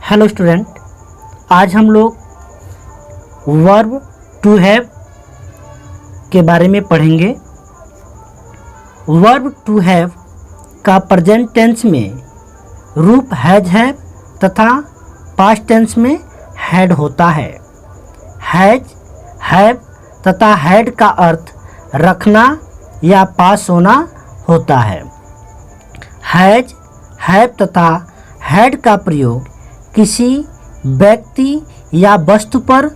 Hello student, आज हम लोग वर्ब टू हैव के बारे में पढ़ेंगे। वर्ब टू हैव का प्रेजेंट टेंस में रूप हैज हैव तथा पास्ट टेंस में हैड होता है। हैज हैव तथा हैड का अर्थ रखना या पास होना होता है। हैज हैव तथा हैड का प्रयोग किसी व्यक्ति या वस्तु पर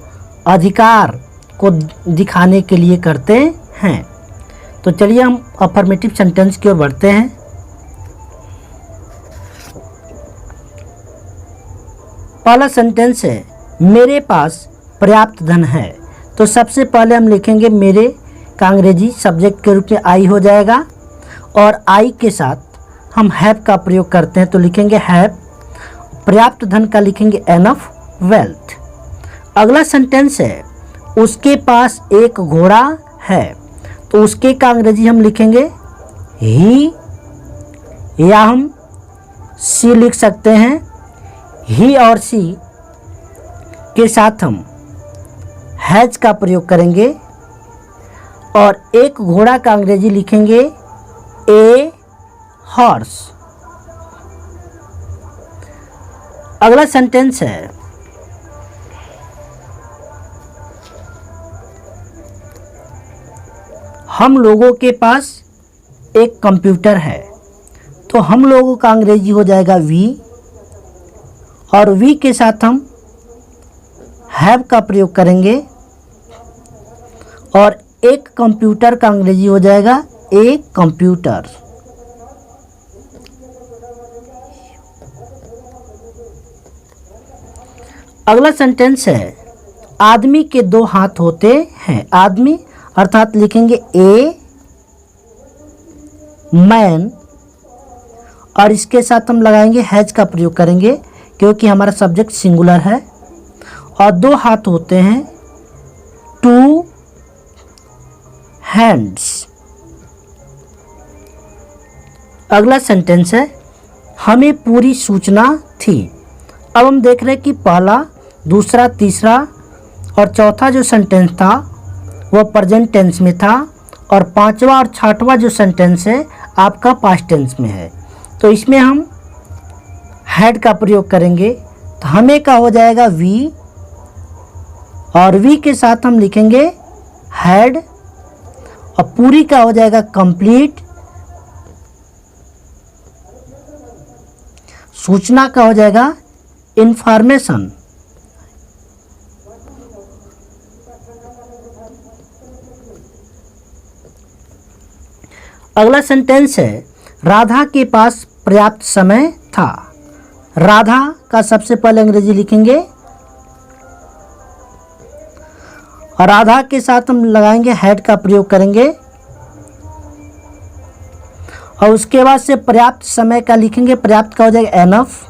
अधिकार को दिखाने के लिए करते हैं। तो चलिए हम अफर्मेटिव सेंटेंस की ओर बढ़ते हैं। पहला सेंटेंस है मेरे पास पर्याप्त धन है। तो सबसे पहले हम लिखेंगे मेरे का अंग्रेजी सब्जेक्ट के रूप में आई हो जाएगा और आई के साथ हम हैव का प्रयोग करते हैं तो लिखेंगे हैव। पर्याप्त धन का लिखेंगे एनफ वेल्थ। अगला सेंटेंस है उसके पास एक घोड़ा है। तो उसके का अंग्रेजी हम लिखेंगे ही या हम सी लिख सकते हैं। ही और सी के साथ हम हैज का प्रयोग करेंगे और एक घोड़ा का अंग्रेजी लिखेंगे ए हॉर्स। अगला सेंटेंस है हम लोगों के पास एक कंप्यूटर है। तो हम लोगों का अंग्रेजी हो जाएगा वी और वी के साथ हम हैव का प्रयोग करेंगे और एक कंप्यूटर का अंग्रेजी हो जाएगा ए कंप्यूटर। अगला सेंटेंस है आदमी के दो हाथ होते हैं। आदमी अर्थात लिखेंगे ए मैन और इसके साथ हम लगाएंगे हैज का प्रयोग करेंगे क्योंकि हमारा सब्जेक्ट सिंगुलर है और दो हाथ होते हैं टू हैंड्स। अगला सेंटेंस है हमें पूरी सूचना थी। अब हम देख रहे हैं कि पहला दूसरा तीसरा और चौथा जो सेंटेंस था वह प्रेजेंट टेंस में था और पांचवा और छठवां जो सेंटेंस है आपका पास्ट टेंस में है। तो इसमें हम हैड का प्रयोग करेंगे तो हमें का हो जाएगा वी और वी के साथ हम लिखेंगे हैड और पूरी का हो जाएगा कंप्लीट। सूचना का हो जाएगा इंफॉर्मेशन। अगला सेंटेंस है राधा के पास पर्याप्त समय था। राधा का सबसे पहले अंग्रेजी लिखेंगे और राधा के साथ हम लगाएंगे हैड का प्रयोग करेंगे और उसके बाद से पर्याप्त समय का लिखेंगे। पर्याप्त का हो जाएगा एनफ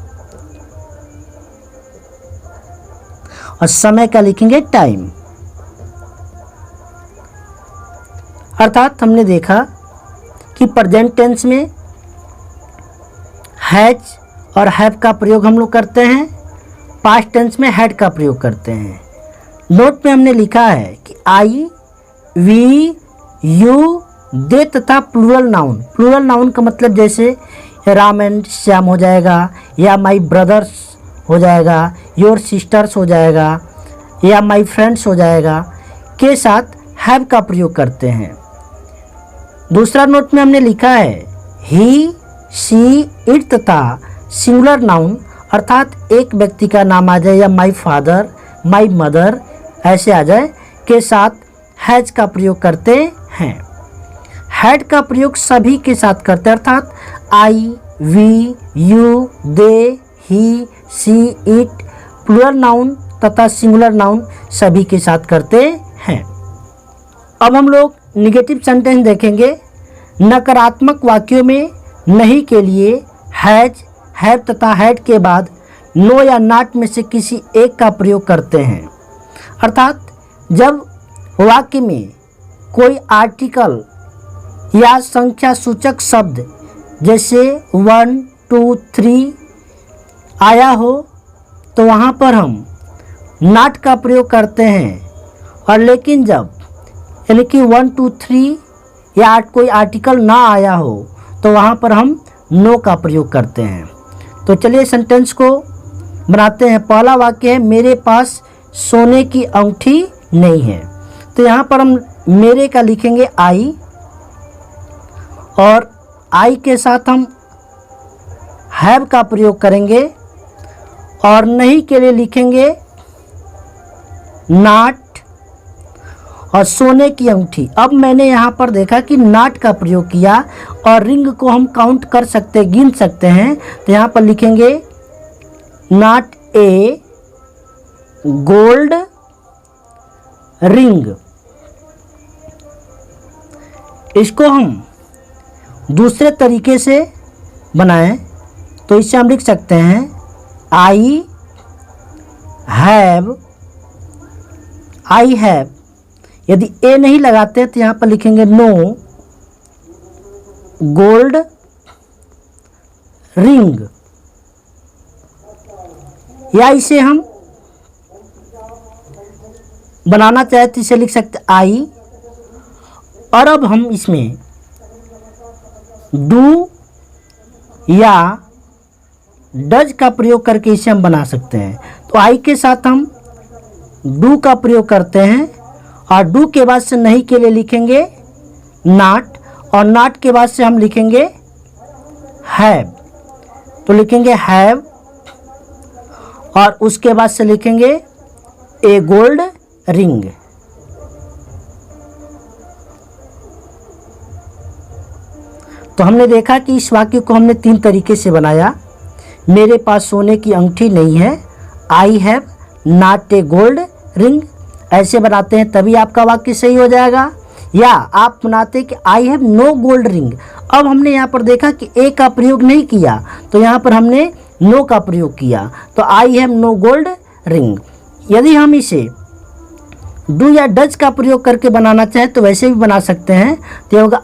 और समय का लिखेंगे टाइम। अर्थात हमने देखा कि प्रेजेंट टेंस में हैज और हैव का प्रयोग हम लोग करते हैं, पास्ट टेंस में हैड का प्रयोग करते हैं। नोट में हमने लिखा है कि आई वी यू दे तथा प्लूरल नाउन। प्लूरल नाउन का मतलब जैसे राम एंड श्याम हो जाएगा या माई ब्रदर्स हो जाएगा, योर सिस्टर्स हो जाएगा या माई फ्रेंड्स हो जाएगा के साथ हैव का प्रयोग करते हैं। दूसरा नोट में हमने लिखा है ही सी इट तथा सिंगुलर नाउन अर्थात एक व्यक्ति का नाम आ जाए या माई फादर माई मदर ऐसे आ जाए के साथ हैज का प्रयोग करते हैं। हैड का प्रयोग सभी के साथ करते हैं अर्थात I we you they he she it plural noun तथा सिंगुलर नाउन सभी के साथ करते हैं। अब हम लोग निगेटिव सेंटेंस देखेंगे। नकारात्मक वाक्यों में नहीं के लिए हैज हैव तथा हैड के बाद नो या नॉट में से किसी एक का प्रयोग करते हैं। अर्थात जब वाक्य में कोई आर्टिकल या संख्या सूचक शब्द जैसे 1 2 3 आया हो तो वहाँ पर हम नॉट का प्रयोग करते हैं, और लेकिन जब यानी कि 1 2 3 या कोई आर्टिकल ना आया हो तो वहाँ पर हम नो का प्रयोग करते हैं। तो चलिए सेंटेंस को बनाते हैं। पहला वाक्य है मेरे पास सोने की अंगूठी नहीं है। तो यहाँ पर हम मेरे का लिखेंगे आई, और आई के साथ हम हैव का प्रयोग करेंगे, और नहीं के लिए लिखेंगे नॉट, और सोने की अंगूठी। अब मैंने यहाँ पर देखा कि नॉट का प्रयोग किया, और रिंग को हम काउंट कर सकते, गिन सकते हैं। तो यहाँ पर लिखेंगे नॉट ए गोल्ड रिंग। इसको हम दूसरे तरीके से बनाएं तो इससे हम लिख सकते हैं आई हैव। यदि ए नहीं लगाते तो यहाँ पर लिखेंगे नो गोल्ड रिंग, या इसे हम बनाना चाहे तो इसे लिख सकते आई, और अब हम इसमें डू या डज का प्रयोग करके इसे हम बना सकते हैं। तो आई के साथ हम डू का प्रयोग करते हैं, और डू के बाद से नहीं के लिए लिखेंगे नॉट, और नॉट के बाद से हम लिखेंगे हैव। तो लिखेंगे हैव, और उसके बाद से लिखेंगे ए गोल्ड रिंग। तो हमने देखा कि इस वाक्य को हमने 3 तरीके से बनाया। मेरे पास सोने की अंगूठी नहीं है, I have not a gold ring, ऐसे बनाते हैं तभी आपका वाक्य सही हो जाएगा। या आप बनाते हैं कि I have no gold ring. अब हमने यहाँ पर देखा कि ए का प्रयोग नहीं किया, तो यहाँ पर हमने नो का प्रयोग किया, तो I have no gold ring. यदि हम इसे डू या डज का प्रयोग करके बनाना चाहें तो वैसे भी बना सकते हैं। तो ये होगा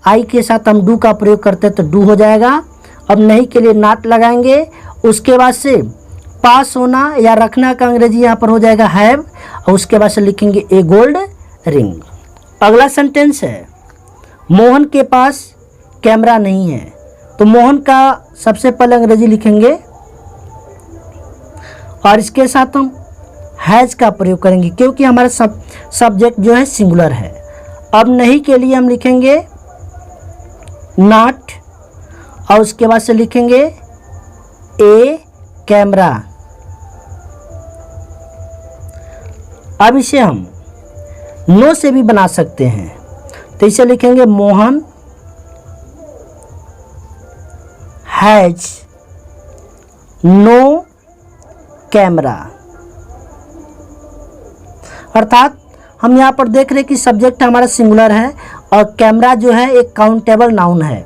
आई के साथ हम डू का प्रयोग करते हैं तो डू हो जाएगा। अब नहीं के लिए नॉट लगाएंगे, उसके बाद से पास होना या रखना का अंग्रेजी यहाँ पर हो जाएगा हैव, और उसके बाद से लिखेंगे ए गोल्ड रिंग। अगला सेंटेंस है मोहन के पास कैमरा नहीं है। तो मोहन का सबसे पहले अंग्रेजी लिखेंगे, और इसके साथ हम हैज़ का प्रयोग करेंगे क्योंकि हमारा सब्जेक्ट जो है सिंगुलर है। अब नहीं के लिए हम लिखेंगे नॉट, और उसके बाद से लिखेंगे ए कैमरा। अब इसे हम नो से भी बना सकते हैं, तो इसे लिखेंगे मोहन हैज नो कैमरा। अर्थात हम यहाँ पर देख रहे हैं कि सब्जेक्ट हमारा सिंगुलर है और कैमरा जो है एक काउंटेबल नाउन है।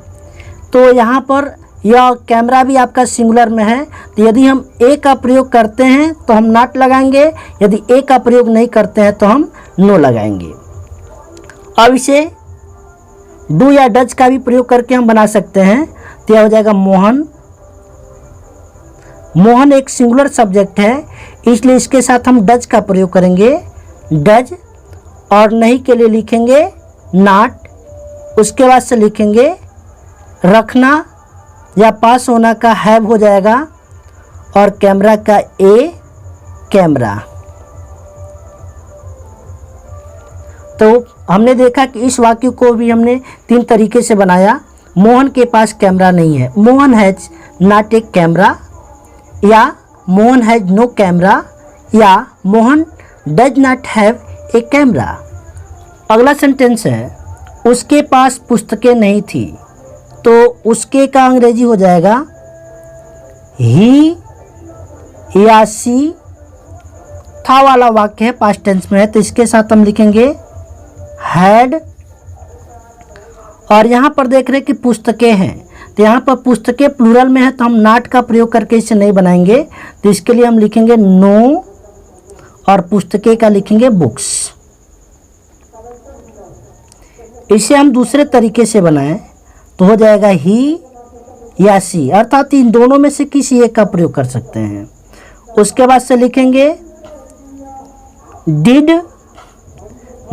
तो यहाँ पर यह कैमरा भी आपका सिंगुलर में है, तो यदि हम ए का प्रयोग करते हैं तो हम नॉट लगाएंगे, यदि ए का प्रयोग नहीं करते हैं तो हम नो लगाएंगे। अब इसे डू या डज का भी प्रयोग करके हम बना सकते हैं, तो यह हो जाएगा मोहन। मोहन एक सिंगुलर सब्जेक्ट है, इसलिए इसके साथ हम डज का प्रयोग करेंगे डज, और नहीं के लिए लिखेंगे नॉट, उसके बाद से लिखेंगे रखना या पास होना का हैव हो जाएगा, और कैमरा का ए कैमरा। तो हमने देखा कि इस वाक्य को भी हमने 3 तरीके से बनाया। मोहन के पास कैमरा नहीं है, Mohan has not a camera, या मोहन हैज नो कैमरा, या Mohan does not have a camera. अगला सेंटेंस है उसके पास पुस्तकें नहीं थी। तो उसके का अंग्रेजी हो जाएगा ही या सी। था वाला वाक्य है, पास्ट टेंस में है, तो इसके साथ हम लिखेंगे हैड। और यहाँ पर देख रहे हैं कि पुस्तकें हैं, तो यहाँ पर पुस्तकें प्लूरल में है, तो हम नॉट का प्रयोग करके इसे नहीं बनाएंगे, तो इसके लिए हम लिखेंगे नो, और पुस्तकें का लिखेंगे बुक्स। इसे हम दूसरे तरीके से बनाएं तो हो जाएगा ही या सी, अर्थात इन दोनों में से किसी एक का प्रयोग कर सकते हैं। उसके बाद से लिखेंगे डिड,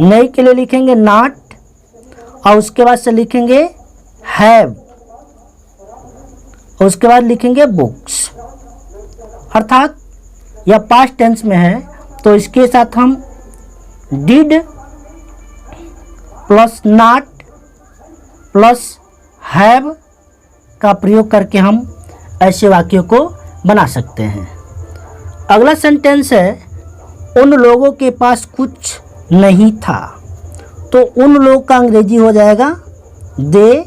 नहीं के लिए लिखेंगे नॉट, और उसके बाद से लिखेंगे हैव, और उसके बाद लिखेंगे बुक्स। अर्थात यह पास्ट टेंस में है, तो इसके साथ हम did plus not plus have का प्रयोग करके हम ऐसे वाक्यों को बना सकते हैं। अगला सेंटेंस है उन लोगों के पास कुछ नहीं था, तो उन लोग का अंग्रेजी हो जाएगा दे।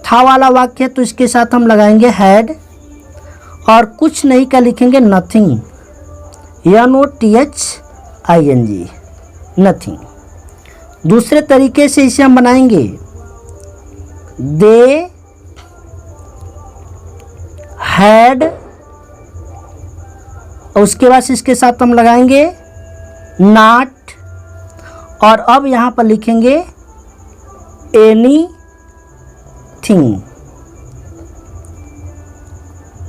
था वाला वाक्य तो इसके साथ हम लगाएंगे हैड, और कुछ नहीं का लिखेंगे नथिंग, NOTHING, नथिंग। दूसरे तरीके से इसे हम बनाएंगे दे हैड, और उसके बाद इसके साथ हम लगाएंगे नॉट, और अब यहाँ पर लिखेंगे एनी थिंग।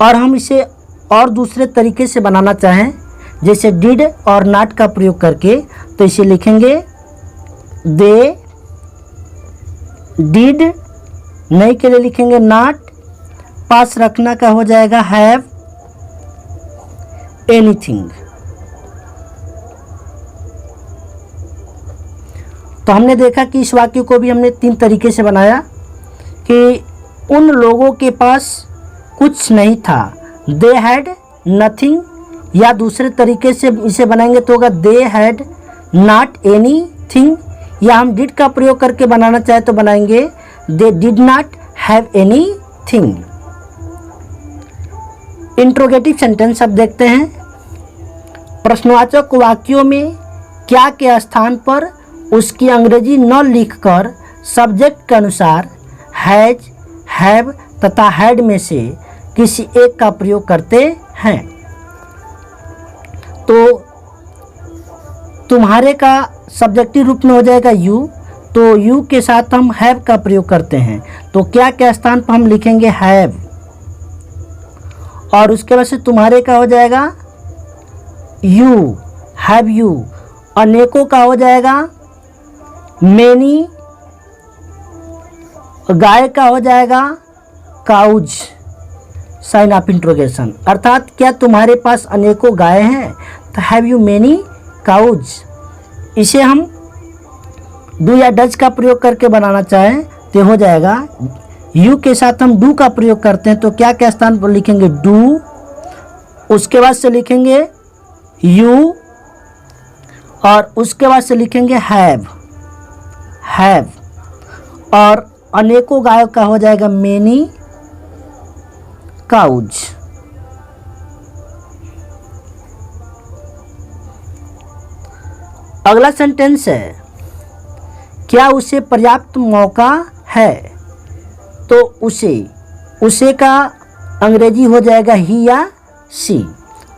और हम इसे और दूसरे तरीके से बनाना चाहें, जैसे डिड और नॉट का प्रयोग करके, तो इसे लिखेंगे दे डिड, नहीं के लिए लिखेंगे नॉट, पास रखना का हो जाएगा हैव एनीथिंग। तो हमने देखा कि इस वाक्य को भी हमने 3 तरीके से बनाया कि उन लोगों के पास कुछ नहीं था, दे हैड नथिंग, या दूसरे तरीके से इसे बनाएंगे तो होगा दे हैड नॉट एनीथिंग, या हम डिड का प्रयोग करके बनाना चाहे तो बनाएंगे they did not have anything. Interrogative sentence अब देखते हैं। प्रश्नवाचक वाक्यों में क्या के स्थान पर उसकी अंग्रेजी न लिखकर सब्जेक्ट के अनुसार हैज, हैव तथा हैड में से किसी एक का प्रयोग करते हैं। तो तुम्हारे का सब्जेक्टिव रूप में हो जाएगा यू, तो यू के साथ हम हैव का प्रयोग करते हैं, तो क्या के स्थान पर हम लिखेंगे हैव, और उसके बाद से तुम्हारे का हो जाएगा यू, हैव यू। अनेकों का हो जाएगा मेनी, गाय का हो जाएगा काउज, साइन ऑफ इंट्रोगेशन। अर्थात क्या तुम्हारे पास अनेकों गाय हैं, तो हैव यू मेनी काउज। इसे हम डू या डज का प्रयोग करके बनाना चाहें तो हो जाएगा यू के साथ हम डू का प्रयोग करते हैं, तो क्या के स्थान पर लिखेंगे डू, उसके बाद से लिखेंगे यू, और उसके बाद से लिखेंगे हैव, हैव, और अनेकों गायों का हो जाएगा मेनी काउज। अगला सेंटेंस है क्या उसे पर्याप्त मौका है, तो उसे का अंग्रेजी हो जाएगा ही या सी,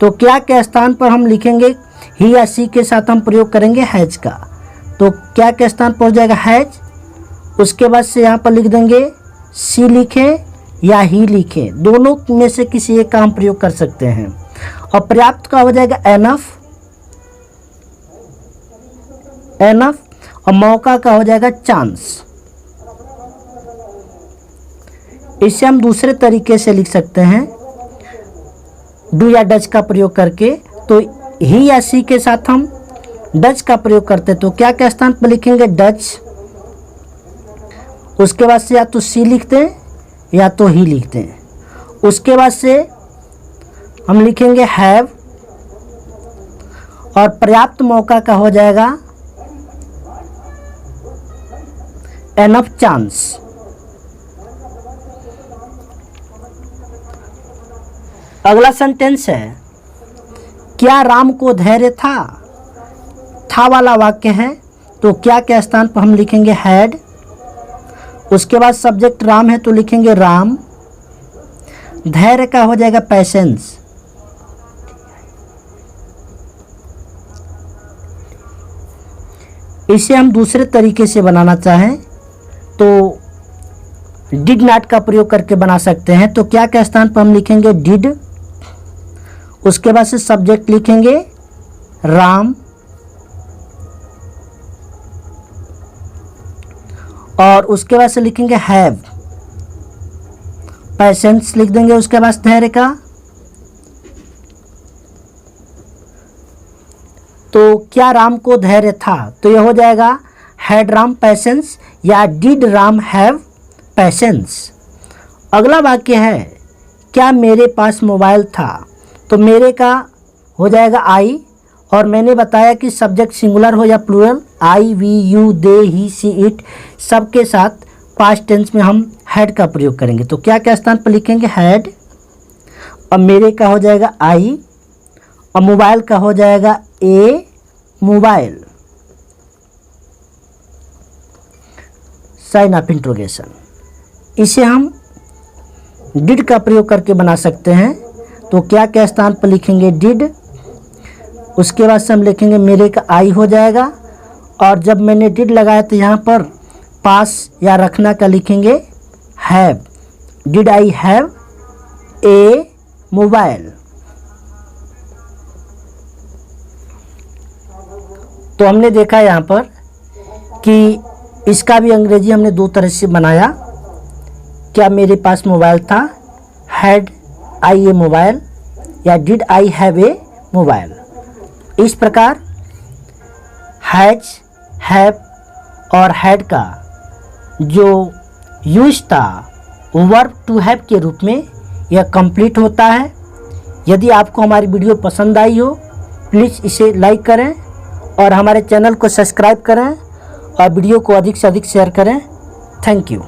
तो क्या के स्थान पर हम लिखेंगे ही या सी के साथ हम प्रयोग करेंगे हैज का, तो क्या के स्थान पर हो जाएगा हैज, उसके बाद से यहाँ पर लिख देंगे सी लिखे या ही लिखे, दोनों में से किसी एक का हम प्रयोग कर सकते हैं। और पर्याप्त का हो जाएगा एनफ, एनफ, और मौका का हो जाएगा चांस। इसे हम दूसरे तरीके से लिख सकते हैं डू या डज का प्रयोग करके, तो ही या सी के साथ हम डज का प्रयोग करते हैं, तो क्या के स्थान पर लिखेंगे डज, उसके बाद से या तो सी लिखते हैं या तो ही लिखते हैं, उसके बाद से हम लिखेंगे हैव, और पर्याप्त मौका का हो जाएगा एनफ चांस। अगला सेंटेंस है क्या राम को धैर्य था वाला वाक्य है, तो क्या के स्थान पर हम लिखेंगे हैड, उसके बाद सब्जेक्ट राम है तो लिखेंगे राम, धैर्य का हो जाएगा पैसेंस, इसे हम दूसरे तरीके से बनाना चाहें तो डिड नॉट का प्रयोग करके बना सकते हैं, तो क्या के स्थान पर हम लिखेंगे डिड, उसके बाद से सब्जेक्ट लिखेंगे राम, और उसके बाद से लिखेंगे हैव, पेशेंस लिख देंगे उसके बाद धैर्य का। तो क्या राम को धैर्य था, तो यह हो जाएगा हैड राम पैसेंस या डिड राम हैव पैसेंस। अगला वाक्य है क्या मेरे पास मोबाइल था, तो मेरे का हो जाएगा आई, और मैंने बताया कि सब्जेक्ट सिंगुलर हो या plural, I, we, you, they, he, she, it, सबके साथ पास्ट टेंस में हम हैड का प्रयोग करेंगे। तो क्या क्या स्थान पर लिखेंगे हैड, और मेरे का हो जाएगा आई, और मोबाइल का हो जाएगा ए मोबाइल, साइन ऑफ इंट्रोगेशन। इसे हम डिड का प्रयोग करके बना सकते हैं। तो क्या क्या स्थान पर लिखेंगे डिड, उसके बाद से हम लिखेंगे मेरे का आई हो जाएगा, और जब मैंने डिड लगाया तो यहाँ पर पास या रखना का लिखेंगे have, did I have a mobile. तो हमने देखा यहाँ पर कि इसका भी अंग्रेजी हमने दो तरह से बनाया, क्या मेरे पास मोबाइल था, हैड आई ए मोबाइल, या did I have a mobile. इस प्रकार हैज, हैव और हैड का जो यूज था वर्ब टू हैव के रूप में यह कंप्लीट होता है। यदि आपको हमारी वीडियो पसंद आई हो प्लीज़ इसे लाइक करें और हमारे चैनल को सब्सक्राइब करें और वीडियो को अधिक से अधिक शेयर करें। Thank you.